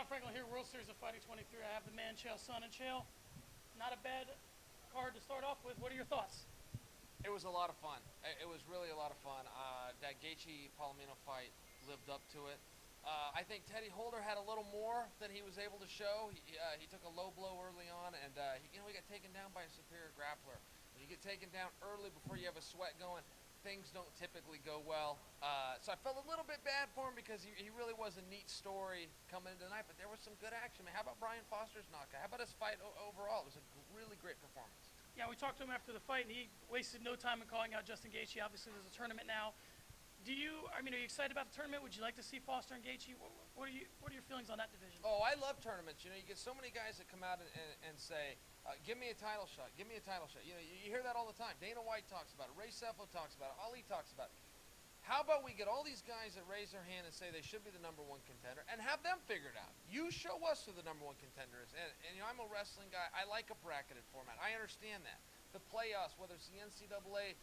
John Franklin here, World Series of Fighting 23. I have the man, Chael Sonnen. Chael, not a bad card to start off with. What are your thoughts? It was a lot of fun. It was really a lot of fun. That Gaethje-Palomino fight lived up to it. I think Teddy Holder had a little more than he was able to show. He took a low blow early on, and he got taken down by a superior grappler. When you get taken down early before you have a sweat going, things don't typically go well. So I felt a little bit bad for him because he really was a neat story coming into tonight, but there was some good action. I mean, how about Brian Foster's knockout? How about his fight overall? It was a really great performance. Yeah, we talked to him after the fight, and he wasted no time in calling out Justin Gaethje. Obviously, there's a tournament now. Are you excited about the tournament? Would you like to see Foster and Gaethje? What are your feelings on that division? Oh, I love tournaments. You get so many guys that come out and say, give me a title shot, give me a title shot. You hear that all the time. Dana White talks about it. Ray Sefo talks about it. Ali talks about it. How about we get all these guys that raise their hand and say they should be the #1 contender and have them figured out? You show us who the #1 contender is. And I'm a wrestling guy. I like a bracketed format. I understand that. The playoffs, whether it's the NCAA,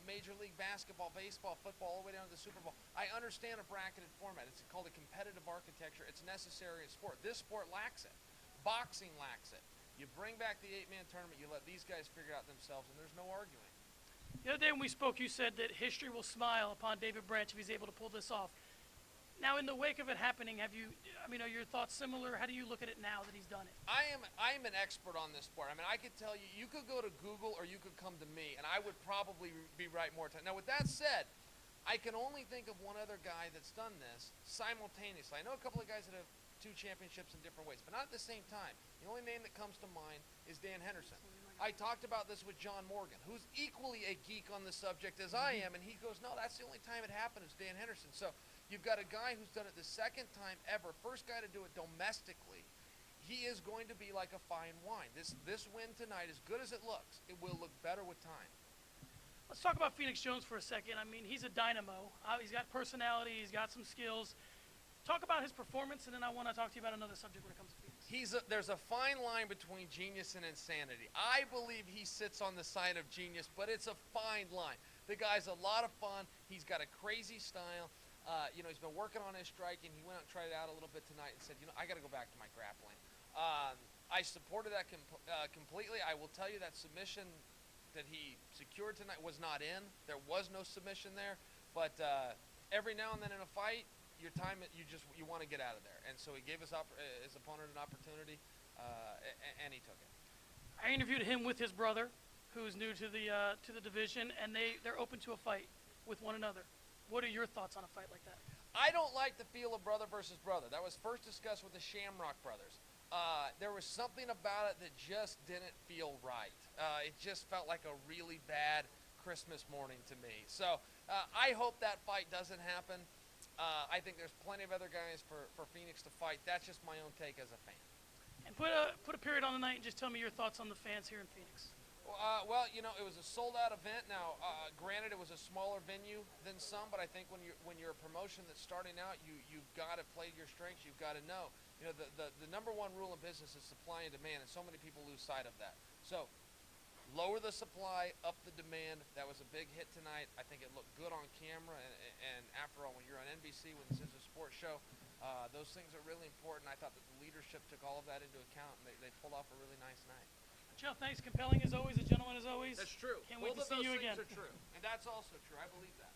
Major League Basketball, baseball, football, all the way down to the Super Bowl. I understand a bracketed format. It's called a competitive architecture. It's necessary in sport. This sport lacks it. Boxing lacks it. You bring back the 8-man tournament, you let these guys figure it out themselves, and there's no arguing. The other day when we spoke, you said that history will smile upon David Branch if he's able to pull this off. Now, in the wake of it happening, are your thoughts similar? How do you look at it now that he's done it? I am an expert on this sport. I mean, I could tell you, you could go to Google or you could come to me, and I would probably be right more time. Now, with that said, I can only think of one other guy that's done this simultaneously. I know a couple of guys that have 2 championships in different ways, but not at the same time. The only name that comes to mind is Dan Henderson. I talked about this with John Morgan, who's equally a geek on the subject as I am, and he goes, no, that's the only time it happened is Dan Henderson. So you've got a guy who's done it the second time ever, first guy to do it domestically. He is going to be like a fine wine. This win tonight, as good as it looks, it will look better with time. Let's talk about Phoenix Jones for a second. I mean, he's a dynamo. He's got personality. He's got some skills. Talk about his performance, and then I want to talk to you about another subject when it comes to Phoenix. There's a fine line between genius and insanity. I believe he sits on the side of genius, but it's a fine line. The guy's a lot of fun. He's got a crazy style. He's been working on his striking. He went out and tried it out a little bit tonight and said, I got to go back to my grappling. I supported that completely. I will tell you that submission that he secured tonight was not in. There was no submission there. But every now and then in a fight, your time, you want to get out of there. And so he gave his opponent an opportunity, and he took it. I interviewed him with his brother, who's new to the division, and they're open to a fight with one another. What are your thoughts on a fight like that? I don't like the feel of brother versus brother. That was first discussed with the Shamrock brothers. There was something about it that just didn't feel right. It just felt like a really bad Christmas morning to me. So I hope that fight doesn't happen. I think there's plenty of other guys for Phoenix to fight. That's just my own take as a fan. And put a period on the night and just tell me your thoughts on the fans here in Phoenix. Well, it was a sold-out event. Now, granted, it was a smaller venue than some, but I think when you're a promotion that's starting out, you've got to play your strengths. You've got to know. The #1 rule in business is supply and demand, and so many people lose sight of that. So, lower the supply, up the demand. That was a big hit tonight. I think it looked good on camera, and after all, when you're on NBC, when this is a sports show, those things are really important. I thought that the leadership took all of that into account, and they pulled off a really nice night. Chael, thanks. Compelling as always. A gentleman as always. That's true. Can't wait to see you again. Both of those things are true, and that's also true. I believe that.